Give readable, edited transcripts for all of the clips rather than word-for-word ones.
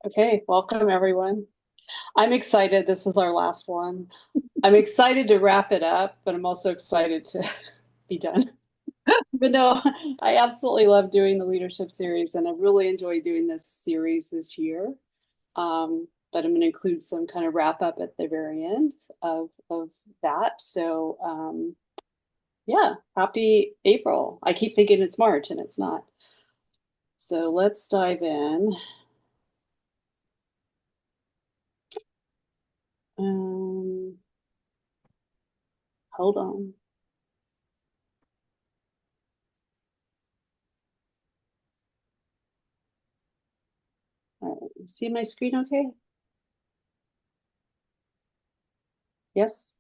Okay, welcome everyone. I'm excited. This is our last one. I'm excited to wrap it up, but I'm also excited to be done. Even though I absolutely love doing the leadership series and I really enjoyed doing this series this year. But I'm going to include some kind of wrap up at the very end of that. So yeah, happy April. I keep thinking it's March and it's not. So let's dive in. Um, Hold on. All right, you see my screen okay? Yes?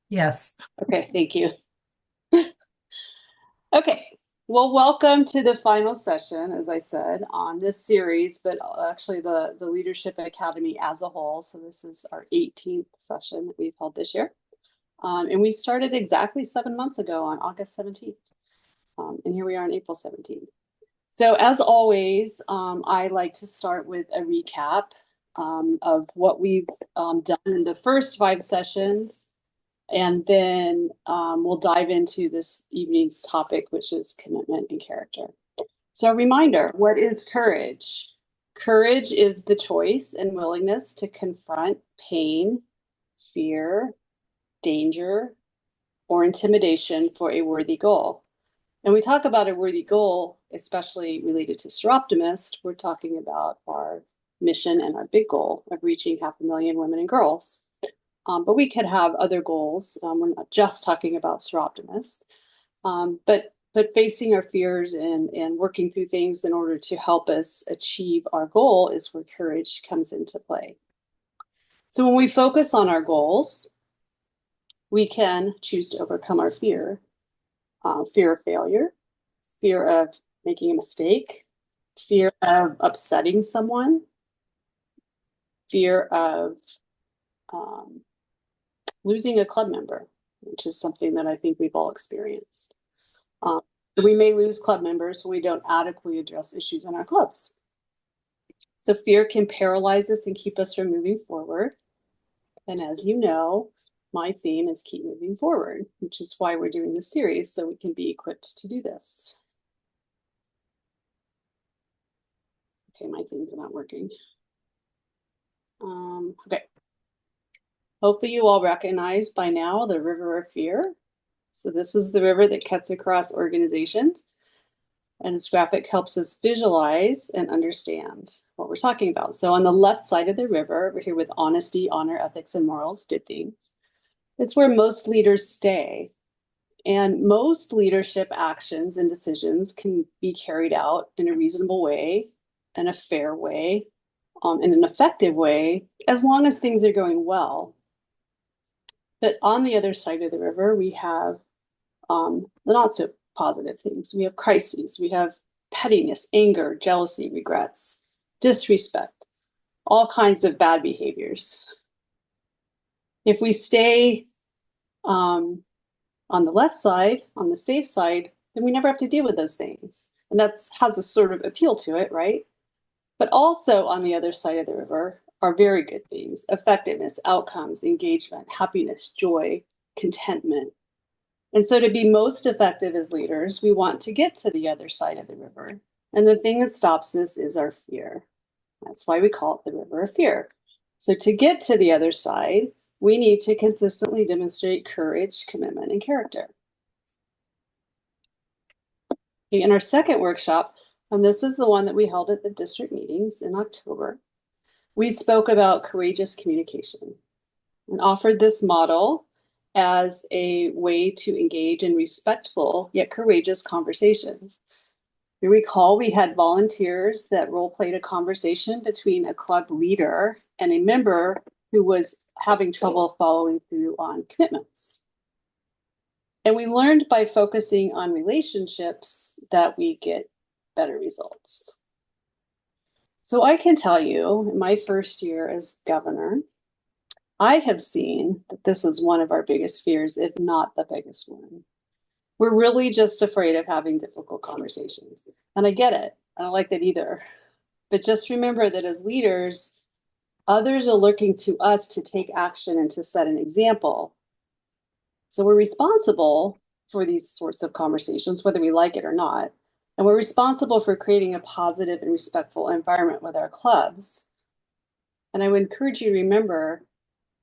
Yes. Okay, thank you. Okay, well, welcome to the final session, as I said, on this series, but actually the Leadership Academy as a whole. So this is our 18th session that we've held this year. And we started exactly 7 months ago on August 17th. And here we are on April 17th. So as always, I like to start with a recap of what we've done in the first 5 sessions. And then we'll dive into this evening's topic, which is commitment and character. So, a reminder, what is courage? Courage is the choice and willingness to confront pain, fear, danger, or intimidation for a worthy goal. And we talk about a worthy goal, especially related to Seroptimist. We're talking about our mission and our big goal of reaching 500,000 women and girls. But we could have other goals. We're not just talking about Seroptimist, but facing our fears and working through things in order to help us achieve our goal is where courage comes into play. So when we focus on our goals, we can choose to overcome our fear of failure, fear of making a mistake, fear of upsetting someone, fear of um, losing a club member, which is something that I think we've all experienced. Um, we may lose club members when we don't adequately address issues in our clubs. So fear can paralyze us and keep us from moving forward. And as you know, my theme is keep moving forward, which is why we're doing this series, so we can be equipped to do this. Okay, my theme's not working. Okay. Hopefully you all recognize by now the river of fear. So this is the river that cuts across organizations. And this graphic helps us visualize and understand what we're talking about. So on the left side of the river, we're here with honesty, honor, ethics, and morals, good things. It's where most leaders stay. And most leadership actions and decisions can be carried out in a reasonable way, in a fair way, in an effective way, as long as things are going well. But on the other side of the river, we have the not so positive things. We have crises, we have pettiness, anger, jealousy, regrets, disrespect, all kinds of bad behaviors. If we stay on the left side, on the safe side, then we never have to deal with those things. And that has a sort of appeal to it, right? But also on the other side of the river are very good things: effectiveness, outcomes, engagement, happiness, joy, contentment. And so, to be most effective as leaders, we want to get to the other side of the river. And the thing that stops us is our fear. That's why we call it the river of fear. So, to get to the other side, we need to consistently demonstrate courage, commitment, and character. In our second workshop, and this is the one that we held at the district meetings in October, we spoke about courageous communication and offered this model as a way to engage in respectful yet courageous conversations. You recall we had volunteers that role played a conversation between a club leader and a member who was having trouble following through on commitments. And we learned by focusing on relationships that we get better results. So I can tell you, in my first year as governor, I have seen that this is one of our biggest fears, if not the biggest one. We're really just afraid of having difficult conversations. And I get it. I don't like that either. But just remember that as leaders, others are looking to us to take action and to set an example. So we're responsible for these sorts of conversations, whether we like it or not. And we're responsible for creating a positive and respectful environment with our clubs. And I would encourage you to remember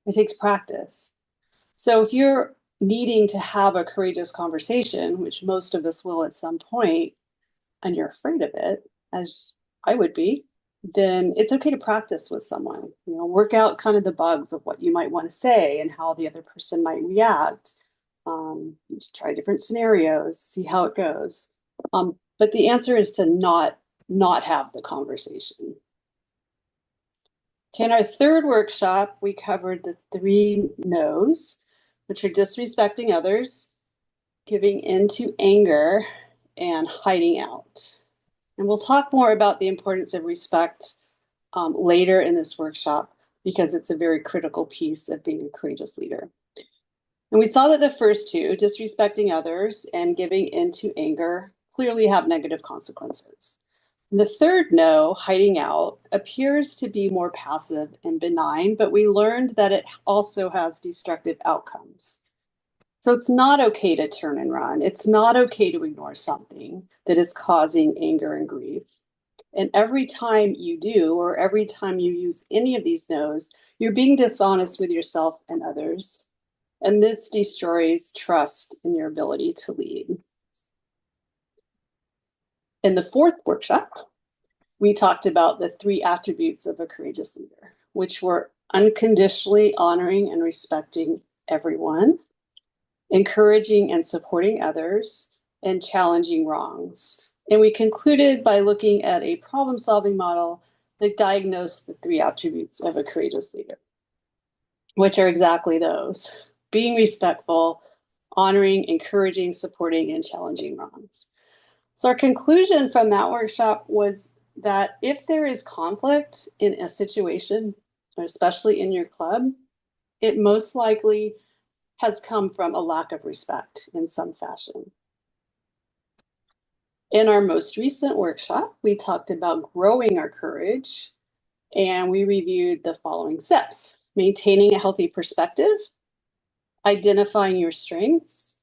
it takes practice. So if you're needing to have a courageous conversation, which most of us will at some point, and you're afraid of it, as I would be, then it's okay to practice with someone. Work out kind of the bugs of what you might want to say and how the other person might react. Just try different scenarios, see how it goes. But the answer is to not have the conversation. Okay, in our third workshop, we covered the 3 no's, which are disrespecting others, giving in to anger, and hiding out. And we'll talk more about the importance of respect later in this workshop because it's a very critical piece of being a courageous leader. And we saw that the first 2, disrespecting others and giving in to anger, clearly have negative consequences. The third no, hiding out, appears to be more passive and benign, but we learned that it also has destructive outcomes. So it's not okay to turn and run. It's not okay to ignore something that is causing anger and grief. And every time you do, or every time you use any of these no's, you're being dishonest with yourself and others. And this destroys trust in your ability to lead. In the fourth workshop, we talked about the 3 attributes of a courageous leader, which were unconditionally honoring and respecting everyone, encouraging and supporting others, and challenging wrongs. And we concluded by looking at a problem-solving model that diagnosed the 3 attributes of a courageous leader, which are exactly those: being respectful, honoring, encouraging, supporting, and challenging wrongs. So our conclusion from that workshop was that if there is conflict in a situation, especially in your club, it most likely has come from a lack of respect in some fashion. In our most recent workshop, we talked about growing our courage, and we reviewed the following steps: maintaining a healthy perspective, identifying your strengths,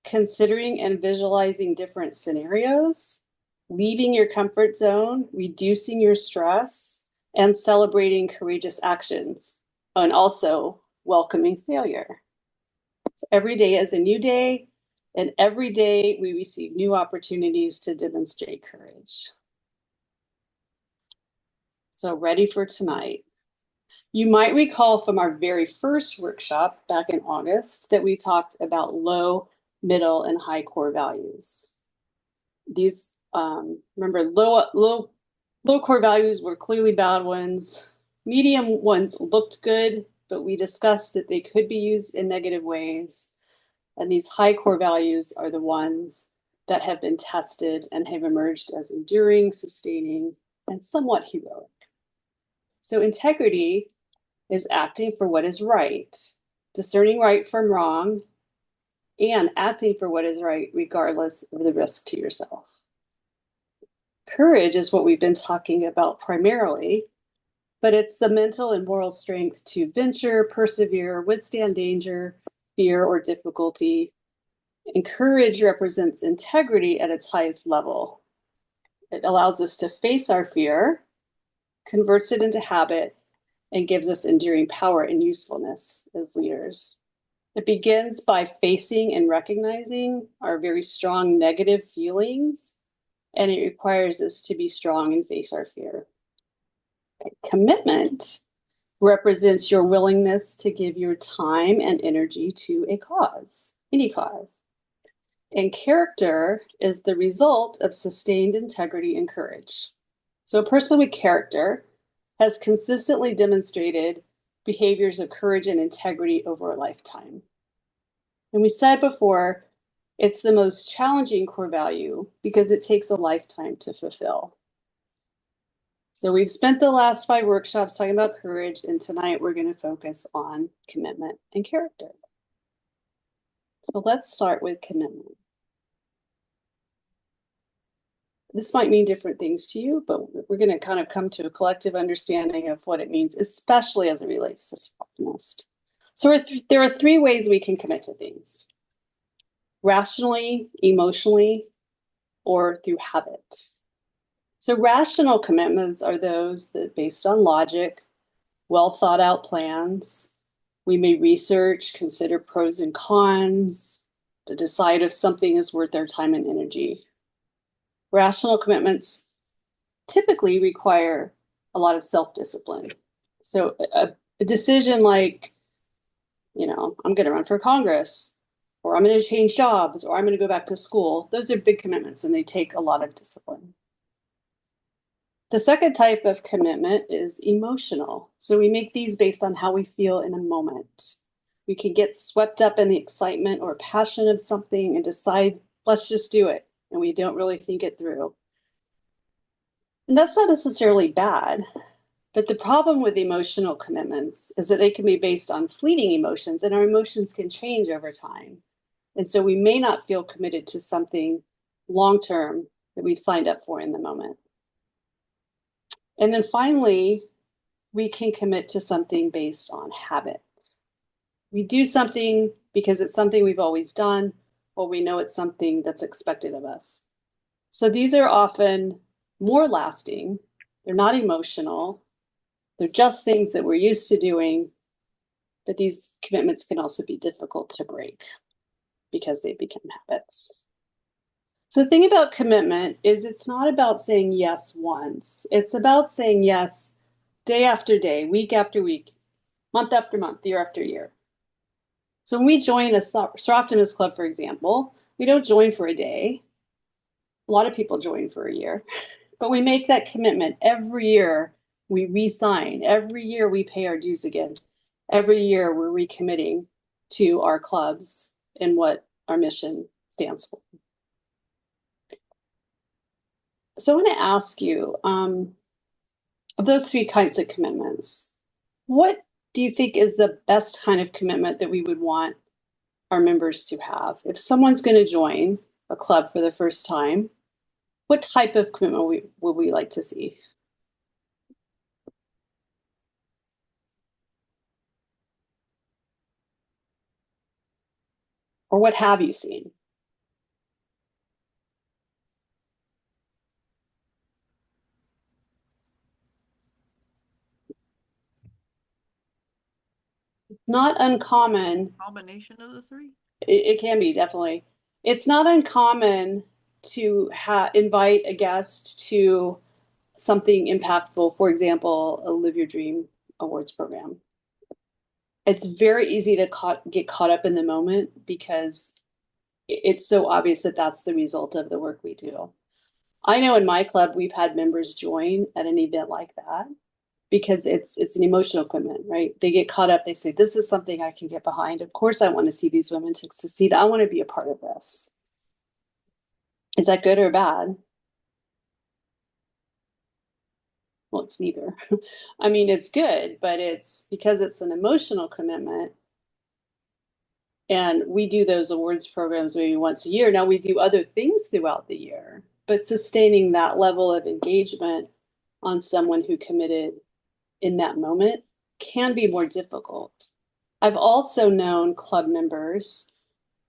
considering and visualizing different scenarios, leaving your comfort zone, reducing your stress, and celebrating courageous actions, and also welcoming failure. So every day is a new day, and every day we receive new opportunities to demonstrate courage. So ready for tonight. You might recall from our very first workshop back in August that we talked about low, middle, and high core values. These, remember, low core values were clearly bad ones. Medium ones looked good, but we discussed that they could be used in negative ways. And these high core values are the ones that have been tested and have emerged as enduring, sustaining, and somewhat heroic. So integrity is acting for what is right, discerning right from wrong, and acting for what is right regardless of the risk to yourself. Courage is what we've been talking about primarily, but it's the mental and moral strength to venture, persevere, withstand danger, fear, or difficulty. And courage represents integrity at its highest level. It allows us to face our fear, converts it into habit, and gives us enduring power and usefulness as leaders. It begins by facing and recognizing our very strong negative feelings, and it requires us to be strong and face our fear. Okay. Commitment represents your willingness to give your time and energy to a cause, any cause. And character is the result of sustained integrity and courage. So a person with character has consistently demonstrated behaviors of courage and integrity over a lifetime. And we said before, it's the most challenging core value because it takes a lifetime to fulfill. So we've spent the last 5 workshops talking about courage, and tonight we're going to focus on commitment and character. So let's start with commitment. This might mean different things to you, but we're going to kind of come to a collective understanding of what it means, especially as it relates to optimist. So there are three ways we can commit to things: rationally, emotionally, or through habit. So rational commitments are those that based on logic, well thought out plans. We may research, consider pros and cons to decide if something is worth our time and energy. Rational commitments typically require a lot of self-discipline. So a decision like, I'm going to run for Congress, or I'm going to change jobs, or I'm going to go back to school, those are big commitments and they take a lot of discipline. The second type of commitment is emotional. So we make these based on how we feel in a moment. We can get swept up in the excitement or passion of something and decide, let's just do it. And we don't really think it through. And that's not necessarily bad. But the problem with emotional commitments is that they can be based on fleeting emotions, and our emotions can change over time. And so we may not feel committed to something long term that we've signed up for in the moment. And then finally, we can commit to something based on habit. We do something because it's something we've always done, or we know it's something that's expected of us. So these are often more lasting. They're not emotional. They're just things that we're used to doing, but these commitments can also be difficult to break because they become habits. So the thing about commitment is it's not about saying yes once. It's about saying yes day after day, week after week, month after month, year after year. So when we join a Optimist Club, for example, we don't join for a day. A lot of people join for a year, but we make that commitment every year. We re-sign. Every year we pay our dues again. Every year we're recommitting to our clubs and what our mission stands for. So I want to ask you, of those three kinds of commitments, what do you think is the best kind of commitment that we would want our members to have? If someone's going to join a club for the first time, what type of commitment would we like to see? Or what have you seen? Not uncommon. Combination of the three? It can be, definitely. It's not uncommon to invite a guest to something impactful, for example, a Live Your Dream awards program. It's very easy to get caught up in the moment because it's so obvious that that's the result of the work we do. I know in my club, we've had members join at an event like that because it's an emotional commitment, right? They get caught up. They say, this is something I can get behind. Of course, I want to see these women succeed. I want to be a part of this. Is that good or bad? Well, it's neither. I mean, it's good, but it's because it's an emotional commitment. And we do those awards programs maybe once a year. Now we do other things throughout the year, but sustaining that level of engagement on someone who committed in that moment can be more difficult. I've also known club members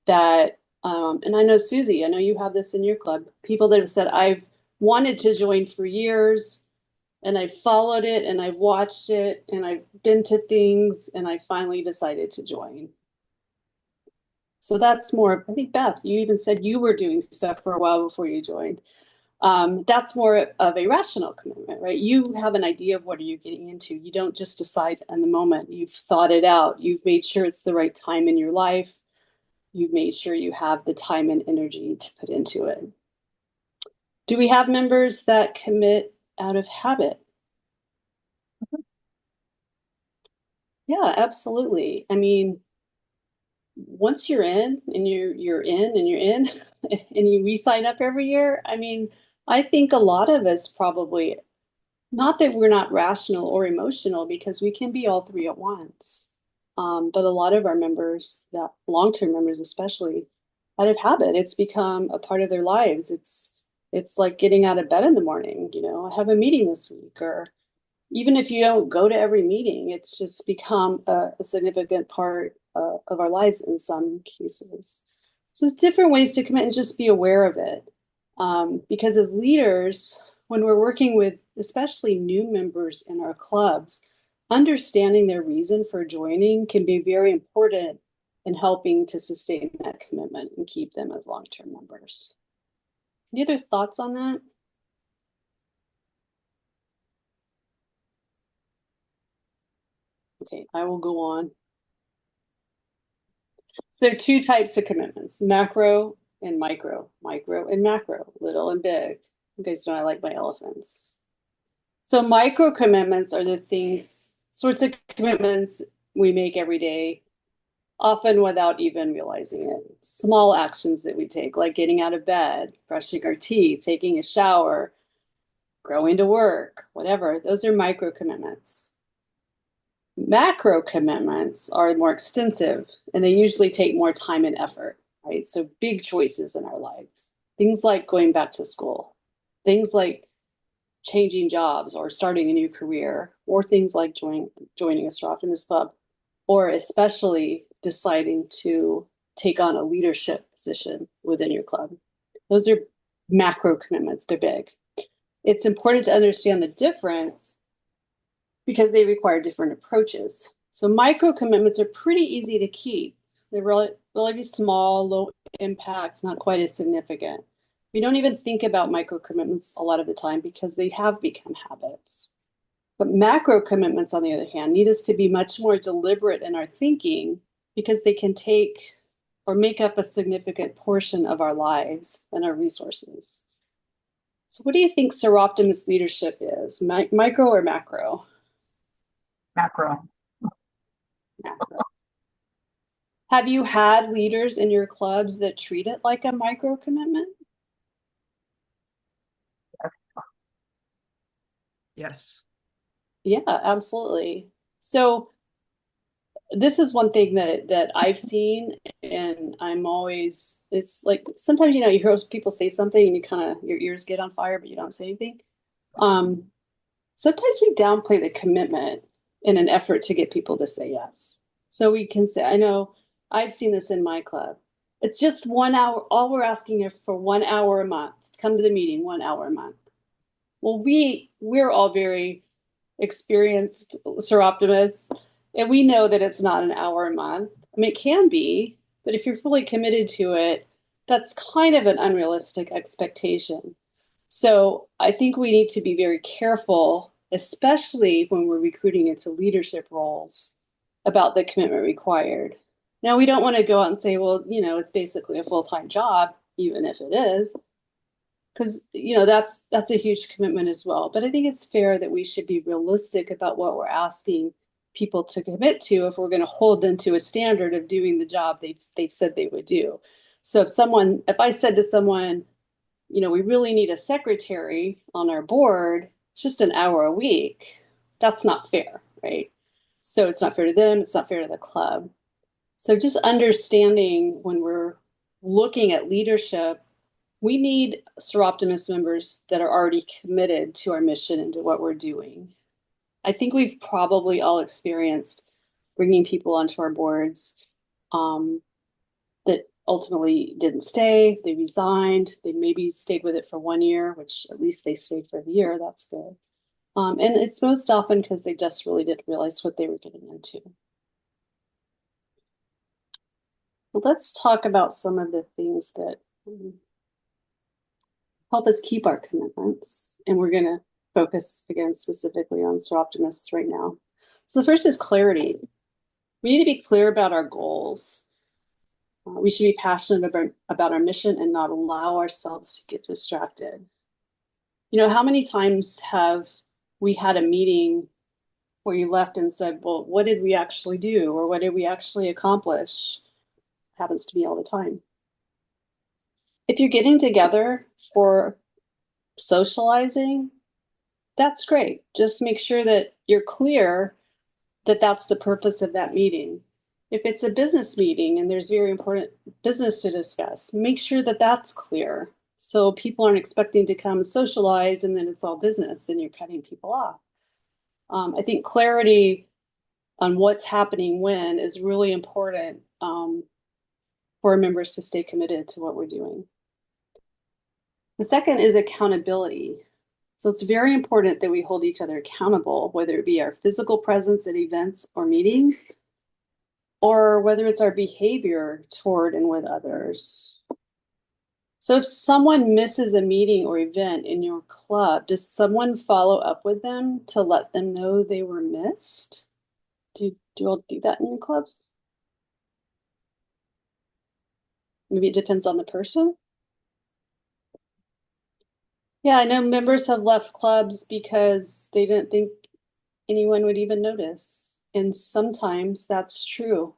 that, and I know Susie, I know you have this in your club, people that have said, I've wanted to join for years and I've followed it and I've watched it and I've been to things and I finally decided to join. So that's more, I think, Beth, you even said you were doing stuff for a while before you joined. That's more of a rational commitment, right? You have an idea of what are you getting into. You don't just decide in the moment. You've thought it out. You've made sure it's the right time in your life. You've made sure you have the time and energy to put into it. Do we have members that commit out of habit? Yeah, absolutely. I mean, once you're in and you're in and you're in and you re-sign up every year, I mean, I think a lot of us probably, not that we're not rational or emotional because we can be all three at once. But a lot of our members, that long-term members especially, out of habit, it's become a part of their lives. It's It's like getting out of bed in the morning, I have a meeting this week, or even if you don't go to every meeting, it's just become a significant part of our lives in some cases. So there's different ways to commit and just be aware of it. Because as leaders, when we're working with especially new members in our clubs, understanding their reason for joining can be very important in helping to sustain that commitment and keep them as long-term members. Any other thoughts on that? Okay, I will go on. So there are two types of commitments, macro and micro and macro, little and big. You guys know I like my elephants. So micro commitments are the sorts of commitments we make every day, often without even realizing it. Small actions that we take, like getting out of bed, brushing our teeth, taking a shower, going to work, whatever. Those are micro commitments. Macro commitments are more extensive and they usually take more time and effort, right? So big choices in our lives, things like going back to school, things like changing jobs or starting a new career, or things like joining a Straw Optimist Club, or especially deciding to take on a leadership position within your club. Those are macro commitments, they're big. It's important to understand the difference because they require different approaches. So micro commitments are pretty easy to keep. They're relatively small, low impact, not quite as significant. We don't even think about micro commitments a lot of the time because they have become habits. But macro commitments, on the other hand, need us to be much more deliberate in our thinking because they can take or make up a significant portion of our lives and our resources. So what do you think Seroptimus leadership is, micro or macro? Macro. Macro. Have you had leaders in your clubs that treat it like a micro commitment? Yes. Yeah, absolutely. So this is one thing that I've seen, and I'm always, it's like sometimes you hear people say something and you kind of your ears get on fire, but you don't say anything. Um, Sometimes we downplay the commitment in an effort to get people to say yes. So we can say, I know I've seen this in my club. It's just 1 hour. All we're asking is for 1 hour a month. Come to the meeting 1 hour a month. Well, we're all very experienced seroptimists, and we know that it's not an hour a month. I mean, it can be, but if you're fully committed to it, that's kind of an unrealistic expectation. So I think we need to be very careful, especially when we're recruiting into leadership roles, about the commitment required. Now, we don't want to go out and say, well, it's basically a full-time job, even if it is, because that's a huge commitment as well. But I think it's fair that we should be realistic about what we're asking people to commit to if we're going to hold them to a standard of doing the job they've said they would do. So if I said to someone, we really need a secretary on our board, just an hour a week, that's not fair, right? So it's not fair to them, it's not fair to the club. So just understanding when we're looking at leadership, we need Seroptimus members that are already committed to our mission and to what we're doing. I think we've probably all experienced bringing people onto our boards that ultimately didn't stay. They resigned. They maybe stayed with it for 1 year, which at least they stayed for the year. That's good. And it's most often because they just really didn't realize what they were getting into. So let's talk about some of the things that help us keep our commitments. And we're going to focus again specifically on Seroptimists right now. So the first is clarity. We need to be clear about our goals. We should be passionate about our mission and not allow ourselves to get distracted. How many times have we had a meeting where you left and said, well, what did we actually do? Or what did we actually accomplish? It happens to me all the time. If you're getting together for socializing, that's great. Just make sure that you're clear that that's the purpose of that meeting. If it's a business meeting and there's very important business to discuss, make sure that that's clear So people aren't expecting to come socialize and then it's all business and you're cutting people off. I think clarity on what's happening when is really important for our members to stay committed to what we're doing. The second is accountability. So it's very important that we hold each other accountable, whether it be our physical presence at events or meetings, or whether it's our behavior toward and with others. So if someone misses a meeting or event in your club, does someone follow up with them to let them know they were missed? Do you all do that in your clubs? Maybe it depends on the person. Yeah, I know members have left clubs because they didn't think anyone would even notice. And sometimes that's true.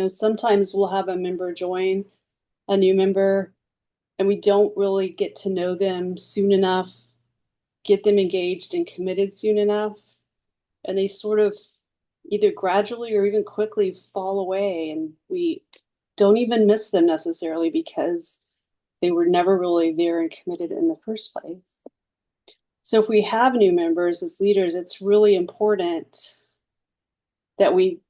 Sometimes we'll have a member join a new member and we don't really get to know them soon enough, get them engaged and committed soon enough. And they sort of either gradually or even quickly fall away. And we don't even miss them necessarily because they were never really there and committed in the first place. So if we have new members as leaders, it's really important that we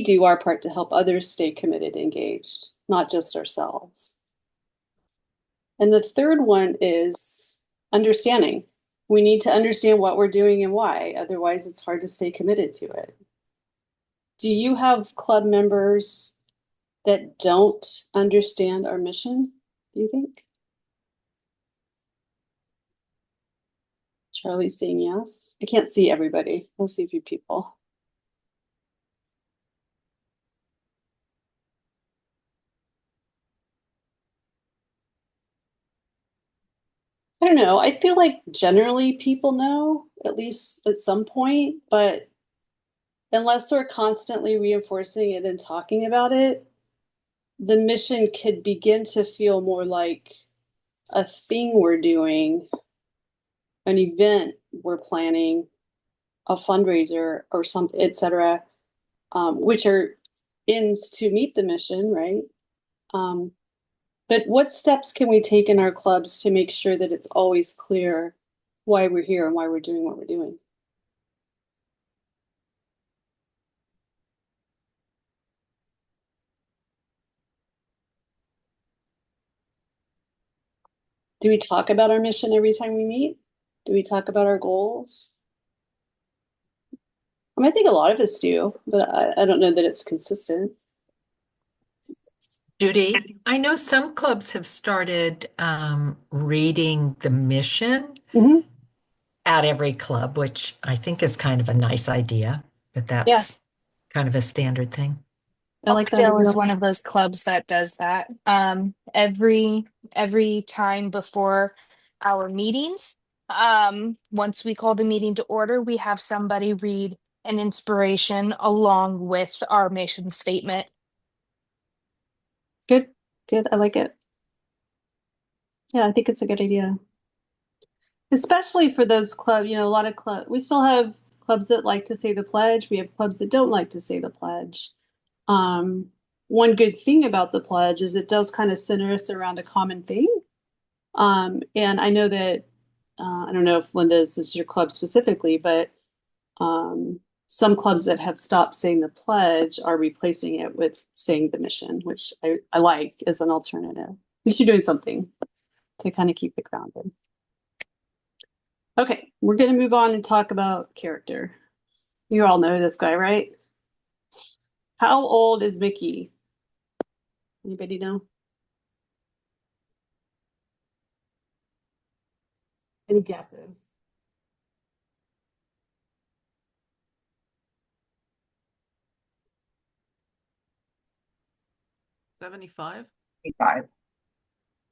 do our part to help others stay committed, engaged, not just ourselves. And the third one is understanding. We need to understand what we're doing and why. Otherwise, it's hard to stay committed to it. Do you have club members that don't understand our mission, do you think? Charlie's saying yes. I can't see everybody. I'll see a few people. I don't know. I feel like generally people know, at least at some point, but unless we're constantly reinforcing it and talking about it, the mission could begin to feel more like a thing we're doing, an event we're planning, a fundraiser or something, etc., which are ends to meet the mission, right? Um, but what steps can we take in our clubs to make sure that it's always clear why we're here and why we're doing what we're doing? Do we talk about our mission every time we meet? Do we talk about our goals? I think a lot of us do, but I don't know that it's consistent. Judi, I know some clubs have started reading the mission Mhm. at every club, which I think is kind of a nice idea, but Yeah, that's kind of a standard thing. I like that Oakdale is idea. one of those clubs that does that. Every time before our meetings, once we call the meeting to order, we have somebody read an inspiration along with our mission statement. Good, good. I like it. Yeah, I think it's a good idea. Especially for those clubs, a lot of clubs, we still have clubs that like to say the pledge. We have clubs that don't like to say the pledge. Um, One good thing about the pledge is it does kind of center us around a common thing. And I know that, I don't know if Linda, this is your club specifically, but some clubs that have stopped saying the pledge are replacing it with saying the mission, which I like as an alternative. At least you're doing something to kind of keep it grounded. Okay, we're going to move on and talk about character. You all know this guy, right? How old is Mickey? Anybody know? Any guesses? $75? 85.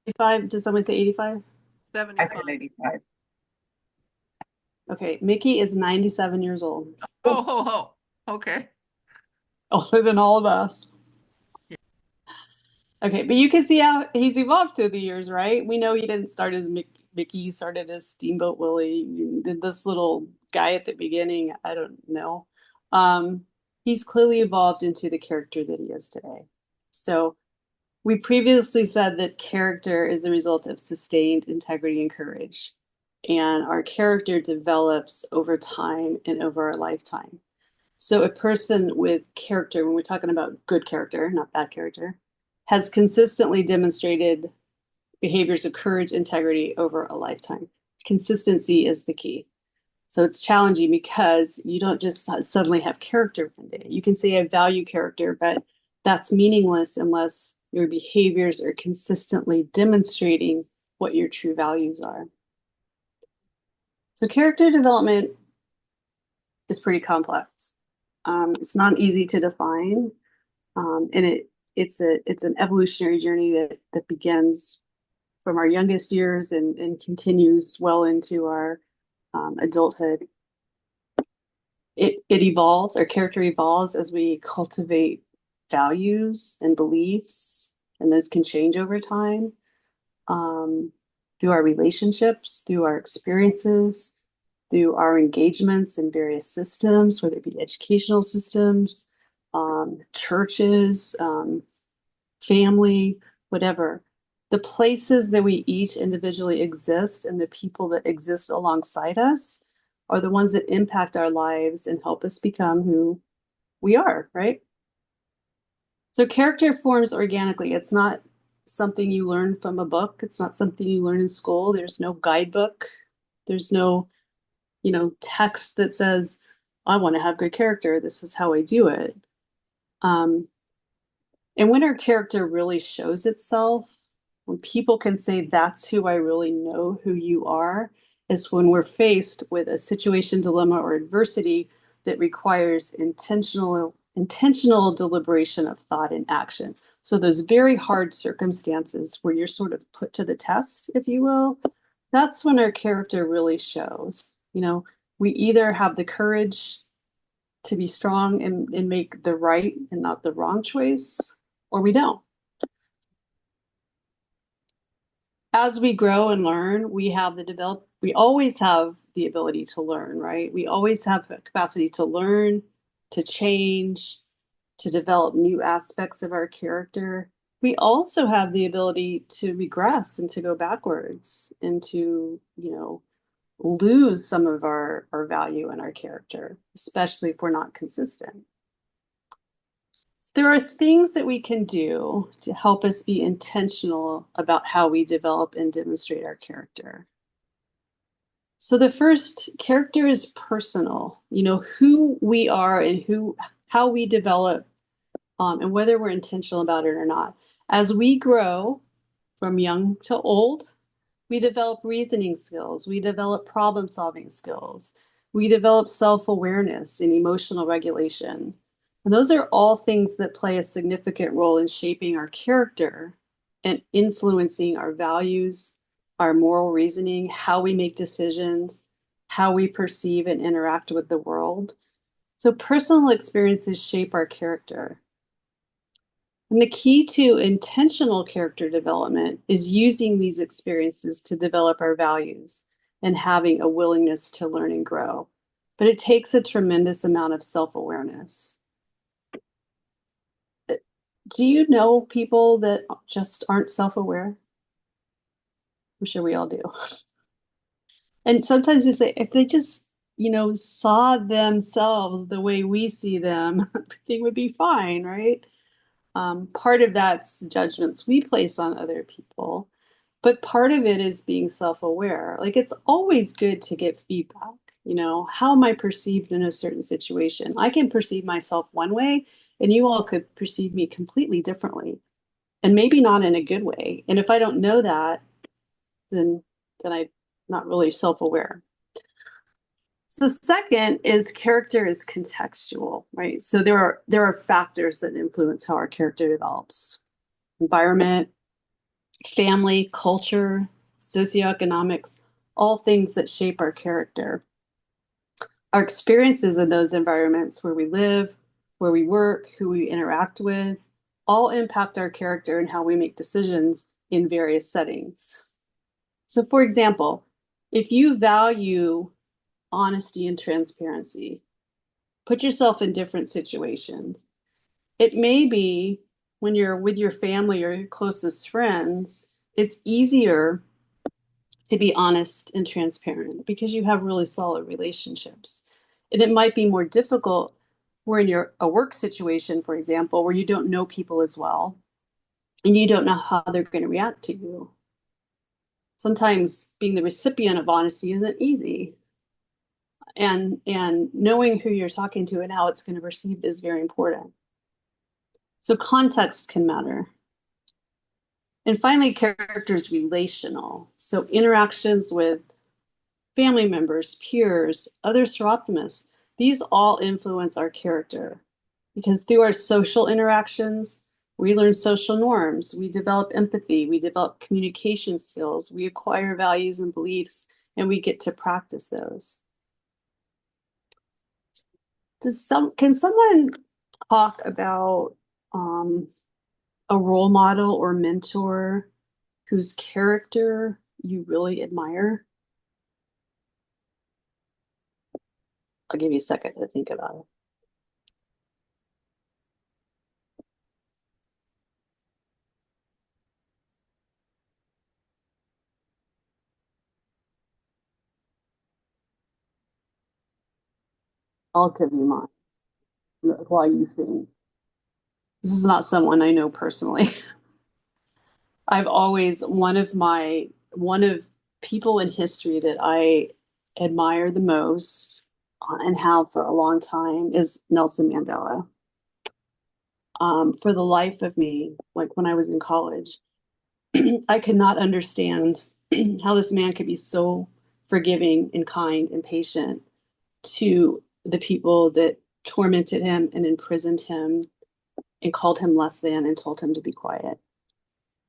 85? Does someone say 85? I said 75. 85. Okay, Mickey is 97 years old. Oh, okay. Older than all of us. Okay, but you can see how he's evolved through the years, right? We know he didn't start as Mickey, he started as Steamboat Willie. This little guy at the beginning, I don't know. He's clearly evolved into the character that he is today. So We previously said that character is the result of sustained integrity and courage. And our character develops over time and over a lifetime. So a person with character, when we're talking about good character, not bad character, has consistently demonstrated behaviors of courage, integrity over a lifetime. Consistency is the key. So it's challenging because you don't just suddenly have character one day. You can say I value character, but that's meaningless unless your behaviors are consistently demonstrating what your true values are. So character development is pretty complex. It's not easy to define, and it's an evolutionary journey that begins from our youngest years and continues well into our adulthood. It evolves, our character evolves as we cultivate values and beliefs, and those can change over time, through our relationships, through our experiences, through our engagements in various systems, whether it be educational systems, churches, family, whatever. The places that we each individually exist and the people that exist alongside us are the ones that impact our lives and help us become who we are, right? So character forms organically. It's not something you learn from a book. It's not something you learn in school. There's no guidebook. There's no, text that says, I want to have good character. This is how I do it. And when our character really shows itself, when people can say, that's who I really know who you are, is when we're faced with a situation, dilemma, or adversity that requires intentional deliberation of thought and action. So those very hard circumstances where you're sort of put to the test, if you will, that's when our character really shows. We either have the courage to be strong and make the right and not the wrong choice, or we don't. As we grow and learn, we always have the ability to learn, right? We always have the capacity to learn, to change, to develop new aspects of our character. We also have the ability to regress and to go backwards and to, lose some of our value and our character, especially if we're not consistent. There are things that we can do to help us be intentional about how we develop and demonstrate our character. So the first, character is personal. Who we are and how we develop, and whether we're intentional about it or not. As we grow from young to old, we develop reasoning skills, we develop problem-solving skills, we develop self-awareness and emotional regulation. And those are all things that play a significant role in shaping our character and influencing our values, our moral reasoning, how we make decisions, how we perceive and interact with the world. So personal experiences shape our character. And the key to intentional character development is using these experiences to develop our values and having a willingness to learn and grow. But it takes a tremendous amount of self-awareness. Do you know people that just aren't self-aware? I'm sure we all do. And sometimes you say, if they just, saw themselves the way we see them, everything would be fine, right? Part of that's judgments we place on other people, but part of it is being self-aware. Like, it's always good to get feedback. How am I perceived in a certain situation? I can perceive myself one way, and you all could perceive me completely differently, and maybe not in a good way. And if I don't know that, then I'm not really self-aware. So second is character is contextual, right? So there are factors that influence how our character develops. Environment, family, culture, socioeconomics, all things that shape our character. Our experiences in those environments where we live, where we work, who we interact with, all impact our character and how we make decisions in various settings. So for example, if you value honesty and transparency, put yourself in different situations. It may be when you're with your family or your closest friends, it's easier to be honest and transparent because you have really solid relationships. And it might be more difficult where in a work situation, for example, where you don't know people as well and you don't know how they're going to react to you. Sometimes being the recipient of honesty isn't easy. And knowing who you're talking to and how it's going to be received is very important. So context can matter. And finally, character is relational. So interactions with family members, peers, other seroptimists, these all influence our character because through our social interactions, we learn social norms, we develop empathy, we develop communication skills, we acquire values and beliefs, and we get to practice those. Can someone talk about a role model or mentor whose character you really admire? I'll give you a second to think about it. I'll give you mine while you think. This is not someone I know personally. I've always one of people in history that I admire the most and have for a long time is Nelson Mandela. For the life of me, like when I was in college, I could not understand how this man could be so forgiving and kind and patient to the people that tormented him and imprisoned him and called him less than and told him to be quiet.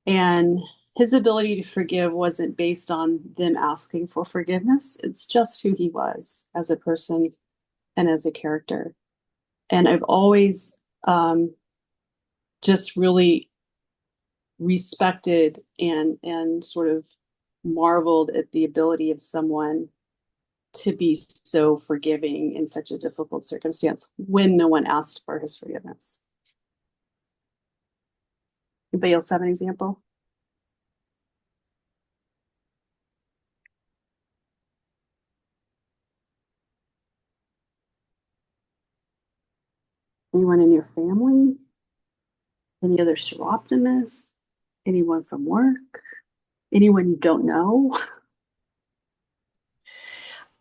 And his ability to forgive wasn't based on them asking for forgiveness. It's just who he was as a person and as a character. And I've always just really respected and sort of marveled at the ability of someone to be so forgiving in such a difficult circumstance when no one asked for his forgiveness. Anybody else have an example? Anyone in your family? Any other seroptimists? Anyone from work? Anyone you don't know?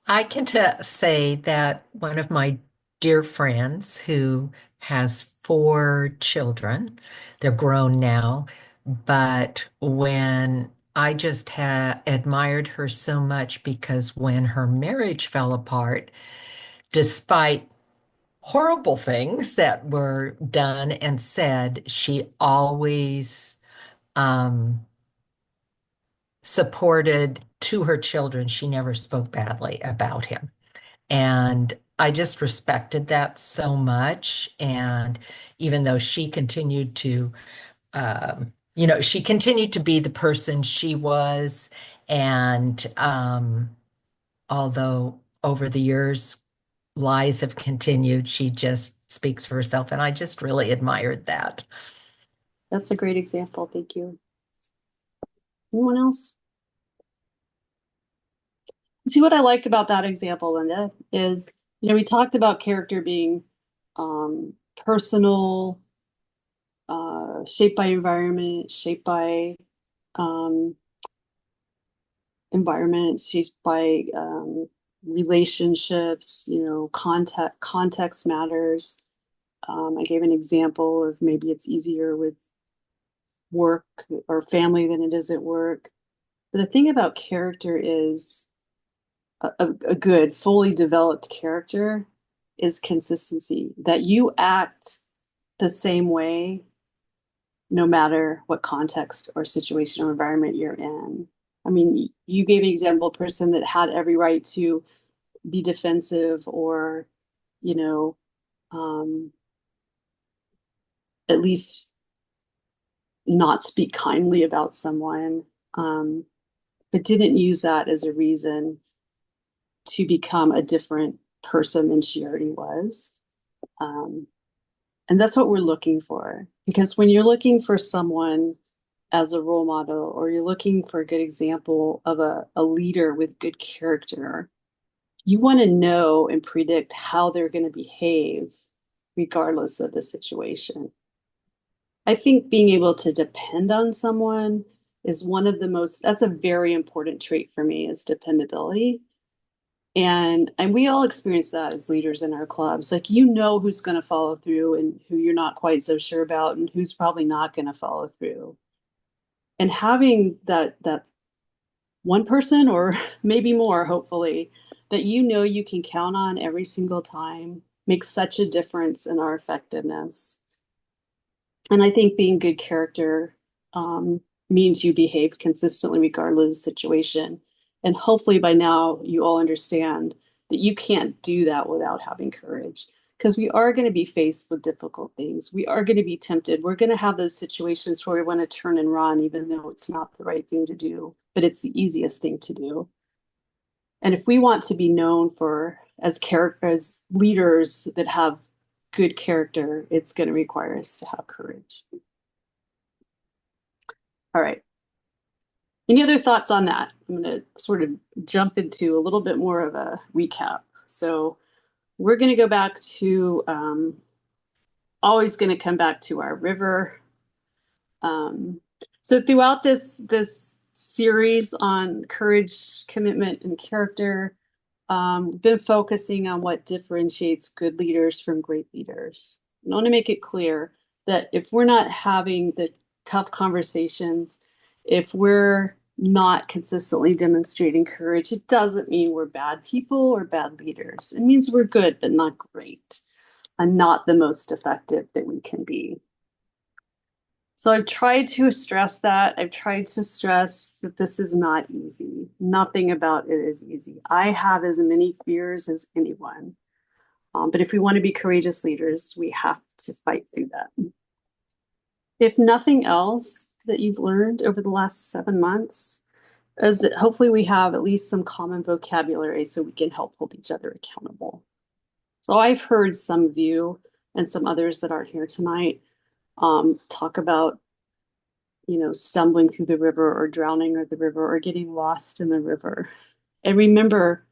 I can say that one of my dear friends who has 4 children, they're grown now, but when I just admired her so much because when her marriage fell apart, despite horrible things that were done and said, she always supported to her children. She never spoke badly about him. And I just respected that so much. And even though she continued to, she continued to be the person she was. And although over the years, lies have continued, she just speaks for herself. And I just really admired that. That's a great example. Thank you. Anyone else? See, what I like about that example, Linda, is, we talked about character being personal, shaped by environment, shaped by environment, shaped by relationships, context matters. I gave an example of maybe it's easier with work or family than it is at work. But the thing about character is a good, fully developed character is consistency, that you act the same way no matter what context or situation or environment you're in. I mean, you gave an example of a person that had every right to be defensive or, at least not speak kindly about someone, but didn't use that as a reason to become a different person than she already was. And that's what we're looking for. Because when you're looking for someone as a role model, or you're looking for a good example of a leader with good character, you want to know and predict how they're going to behave regardless of the situation. I think being able to depend on someone is one of the most, that's a very important trait for me, is dependability. And we all experience that as leaders in our clubs. Like, you know who's going to follow through and who you're not quite so sure about and who's probably not going to follow through. And having that one person, or maybe more, hopefully, that you know you can count on every single time, makes such a difference in our effectiveness. And I think being good character means you behave consistently regardless of the situation. And hopefully by now you all understand that you can't do that without having courage, because we are going to be faced with difficult things. We are going to be tempted. We're going to have those situations where we want to turn and run, even though it's not the right thing to do, but it's the easiest thing to do. And if we want to be known for as leaders that have good character, it's going to require us to have courage. All right. Any other thoughts on that? I'm going to sort of jump into a little bit more of a recap. So we're going to go back to, always going to come back to our river. So throughout this series on courage, commitment, and character, been focusing on what differentiates good leaders from great leaders. I want to make it clear that if we're not having the tough conversations, if we're not consistently demonstrating courage, it doesn't mean we're bad people or bad leaders. It means we're good, but not great, and not the most effective that we can be. So I've tried to stress that. I've tried to stress that this is not easy. Nothing about it is easy. I have as many fears as anyone. But if we want to be courageous leaders, we have to fight through that. If nothing else that you've learned over the last 7 months is that hopefully we have at least some common vocabulary so we can help hold each other accountable. So I've heard some of you and some others that aren't here tonight talk about, stumbling through the river or drowning in the river or getting lost in the river. And remember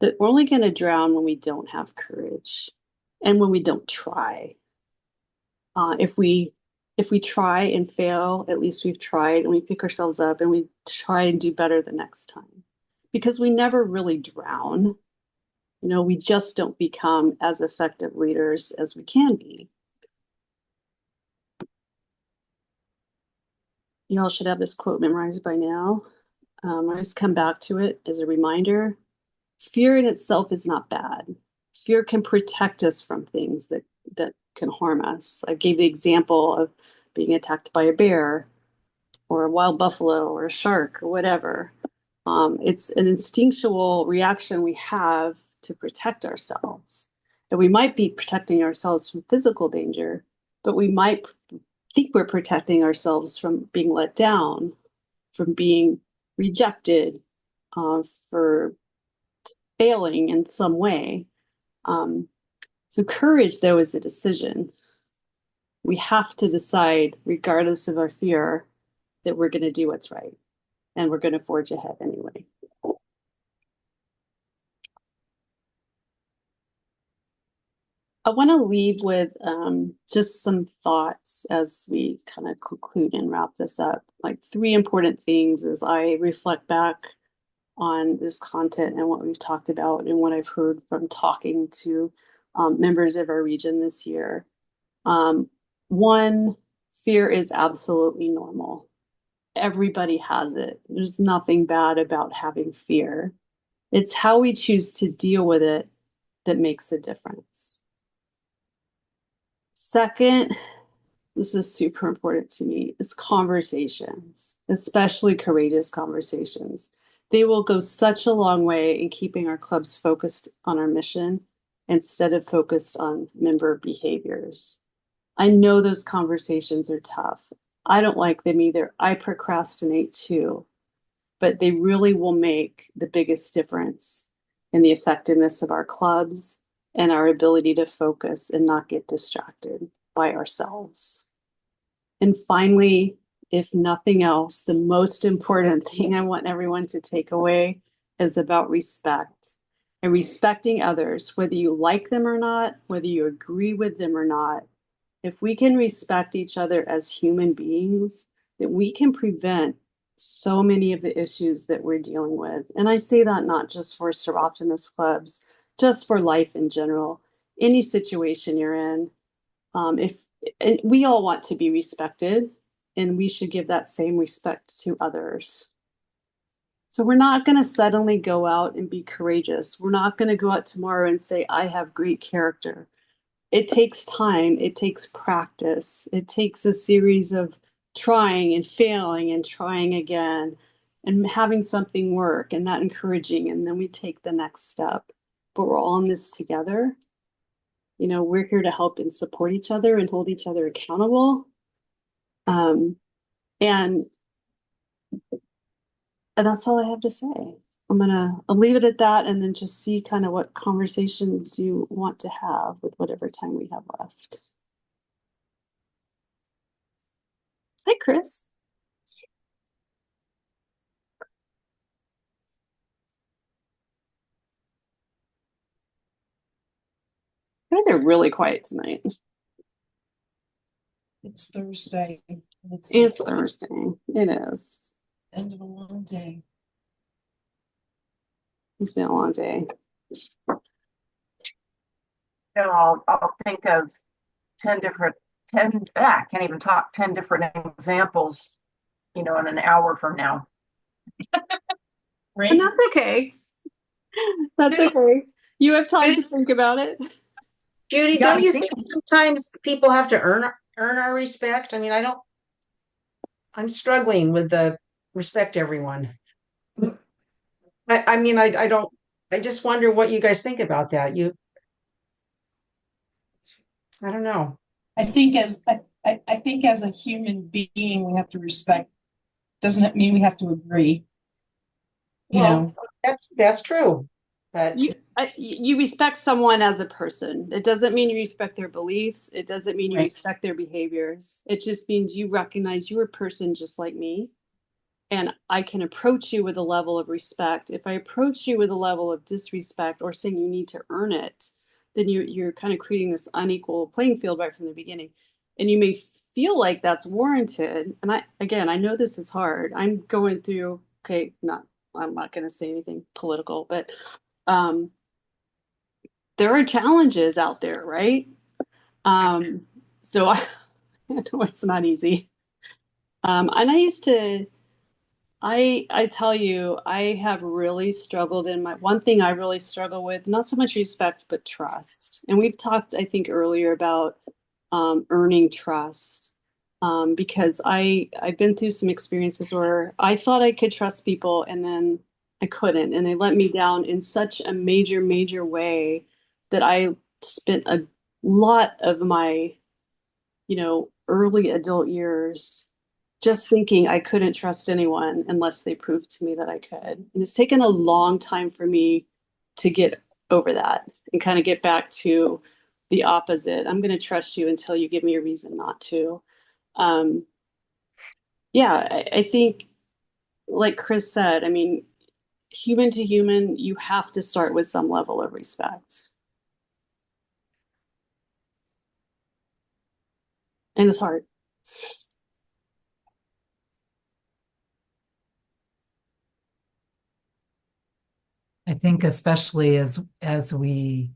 that we're only going to drown when we don't have courage and when we don't try. If we try and fail, at least we've tried, and we pick ourselves up and we try and do better the next time. Because we never really drown. We just don't become as effective leaders as we can be. You all should have this quote memorized by now. I just come back to it as a reminder. Fear in itself is not bad. Fear can protect us from things that can harm us. I gave the example of being attacked by a bear or a wild buffalo or a shark or whatever. It's an instinctual reaction we have to protect ourselves. And we might be protecting ourselves from physical danger, but we might think we're protecting ourselves from being let down, from being rejected, for failing in some way. So courage, though, is a decision. We have to decide, regardless of our fear, that we're going to do what's right and we're going to forge ahead anyway. I want to leave with just some thoughts as we kind of conclude and wrap this up. Like 3 important things as I reflect back on this content and what we've talked about and what I've heard from talking to members of our region this year. 1, fear is absolutely normal. Everybody has it. There's nothing bad about having fear. It's how we choose to deal with it that makes a difference. Second, this is super important to me, is conversations, especially courageous conversations. They will go such a long way in keeping our clubs focused on our mission instead of focused on member behaviors. I know those conversations are tough. I don't like them either. I procrastinate too, but they really will make the biggest difference in the effectiveness of our clubs and our ability to focus and not get distracted. by ourselves. And finally, if nothing else, the most important thing I want everyone to take away is about respect and respecting others, whether you like them or not, whether you agree with them or not. If we can respect each other as human beings, that we can prevent so many of the issues that we're dealing with. And I say that not just for Seroptimus clubs, just for life in general, any situation you're in. If and we all want to be respected, and we should give that same respect to others. So we're not going to suddenly go out and be courageous. We're not going to go out tomorrow and say, I have great character. It takes time. It takes practice. It takes a series of trying and failing and trying again and having something work and that encouraging. And then we take the next step. But we're all in this together. You know, we're here to help and support each other and hold each other accountable. And that's all I have to say. I'll leave it at that and then just see kind of what conversations you want to have with whatever time we have left. Hi, Chris. You guys are really quiet tonight. It's Thursday. It's Thursday. It is. End of a long day. It's been a long day. I'll think of 10 I can't even talk 10 different examples, in an hour from now. Right? And that's okay. That's okay. You have time to think about it. Judi, don't you think sometimes people have to earn our respect? I mean, I'm struggling with the respect everyone. I just wonder what you guys think about that. I don't know. I think as a human being, we have to respect. Doesn't mean we have to agree. That's true. But You respect someone as a person. It doesn't mean you respect their beliefs. It doesn't mean you respect their behaviors. It just means you recognize you're a person just like me. And I can approach you with a level of respect. If I approach you with a level of disrespect or saying you need to earn it, then you're kind of creating this unequal playing field right from the beginning. And you may feel like that's warranted. And I know this is hard. I'm going through, I'm not going to say anything political, but there are challenges out there, right? So I know it's not easy. And I tell you, I have really struggled one thing I really struggle with, not so much respect, but trust. And we've talked, I think, earlier about earning trust. Because I've been through some experiences where I thought I could trust people and then I couldn't. And they let me down in such a major, major way that I spent a lot of my, early adult years just thinking I couldn't trust anyone unless they proved to me that I could. And it's taken a long time for me to get over that and kind of get back to the opposite. I'm going to trust you until you give me a reason not to. I think, like Chris said, I mean, human to human, you have to start with some level of respect. And it's hard. I think especially as we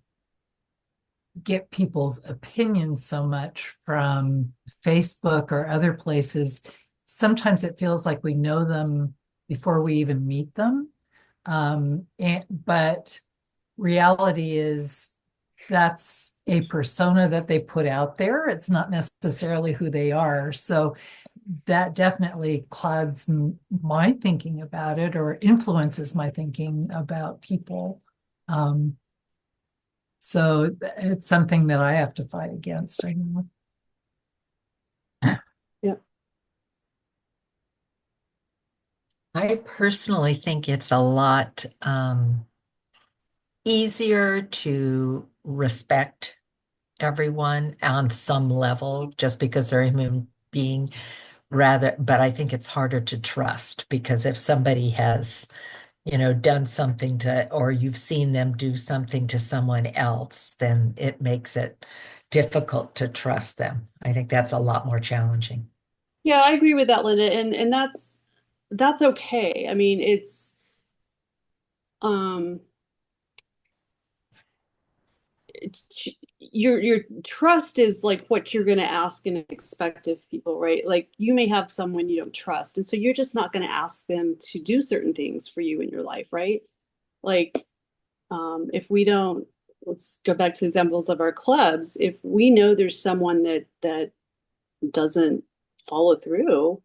get people's opinions so much from Facebook or other places, sometimes it feels like we know them before we even meet them. But reality is that's a persona that they put out there. It's not necessarily who they are. So that definitely clouds my thinking about it or influences my thinking about people. So it's something that I have to fight against. I know. Yeah. I personally think it's a lot easier to respect everyone on some level just because they're a human being, but I think it's harder to trust because if somebody has, done something or you've seen them do something to someone else, then it makes it difficult to trust them. I think that's a lot more challenging. Yeah, I agree with that, Linda, and that's okay. I mean, um it's your trust is like what you're going to ask and expect of people, right? Like you may have someone you don't trust, and so you're just not going to ask them to do certain things for you in your life, right? Like if we don't, let's go back to the examples of our clubs. If we know there's someone that doesn't follow through,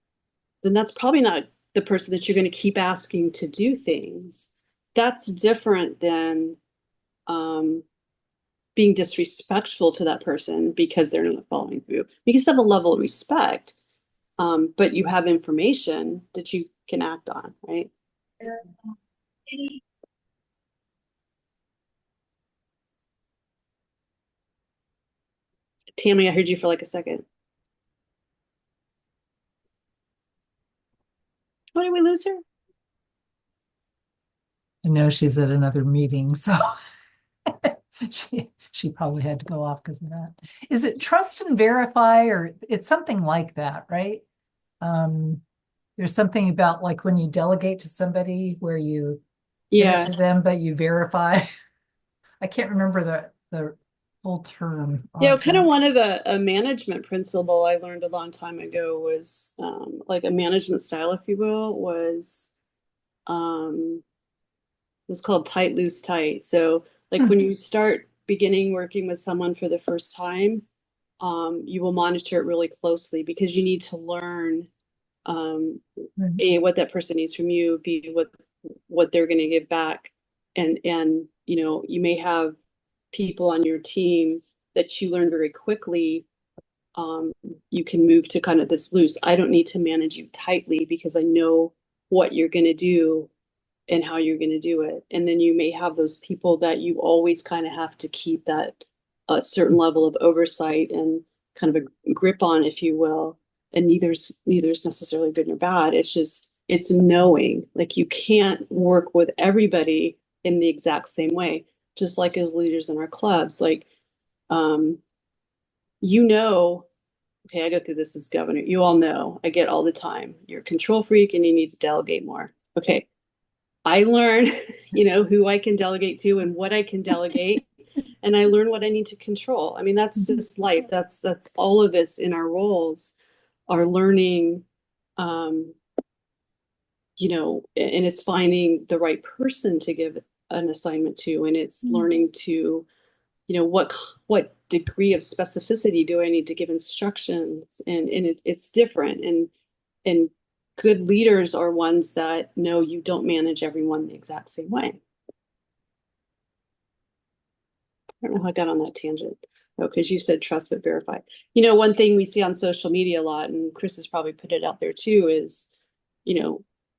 then that's probably not the person that you're going to keep asking to do things. That's different than being disrespectful to that person because they're not following through. You can still have a level of respect, but you have information that you can act on, right? Tammy, I heard you for like a second. Oh, did we lose her? I know she's at another meeting, so she probably had to go off because of that. Is it trust and verify, or it's something like that, right? There's something about like when you delegate to somebody where you give it to them, but you verify. I can't remember the full term. Yeah, kind of one of a management principle I learned a long time ago was like a management style, if you will, was it was called tight, loose, tight. So like when you start beginning working with someone for the first time, you will monitor it really closely because you need to learn A, what that person needs from you, B, what they're going to give back. And you may have people on your team that you learn very quickly. You can move to kind of this loose. I don't need to manage you tightly because I know what you're going to do and how you're going to do it. And then you may have those people that you always kind of have to keep that a certain level of oversight and kind of a grip on, if you will. And neither's necessarily good or bad. It's knowing, like you can't work with everybody in the exact same way. Just like as leaders in our clubs, like um, okay, I go through this as governor. You all know I get all the time. You're a control freak and you need to delegate more. Okay, I learn, who I can delegate to and what I can delegate, and I learn what I need to control. I mean, that's just life. That's all of us in our roles are learning, and it's finding the right person to give an assignment to, and it's learning to, what degree of specificity do I need to give instructions, and it's different, and good leaders are ones that know you don't manage everyone the exact same way. I don't know how I got on that tangent. Oh, because you said trust but verify. One thing we see on social media a lot, and Chris has probably put it out there too, is,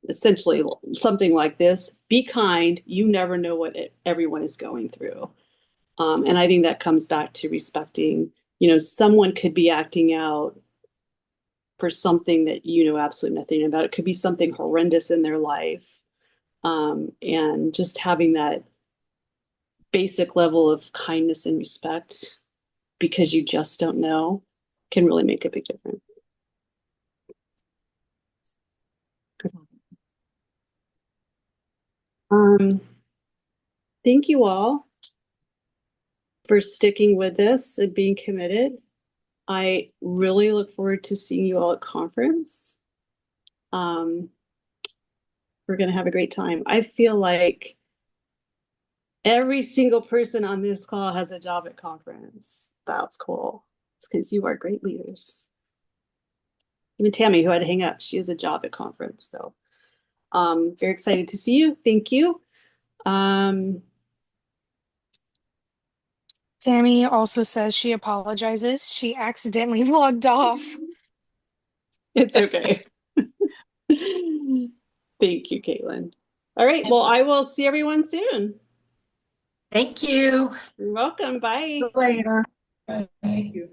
essentially something like this: be kind. You never know what everyone is going through. And I think that comes back to respecting, someone could be acting out for something that you know absolutely nothing about. It could be something horrendous in their life. And just having that basic level of kindness and respect because you just don't know can really make a big difference. Thank you all for sticking with this and being committed. I really look forward to seeing you all at conference. We're going to have a great time. I feel like every single person on this call has a job at conference. That's cool. It's because you are great leaders. Even Tammy, who had to hang up, she has a job at conference. So very excited to see you. Thank you. Tammy also says she apologizes. She accidentally logged off. It's okay. Thank you, Caitlin. All right. Well, I will see everyone soon. Thank you. You're welcome. Bye. Later. Thank you.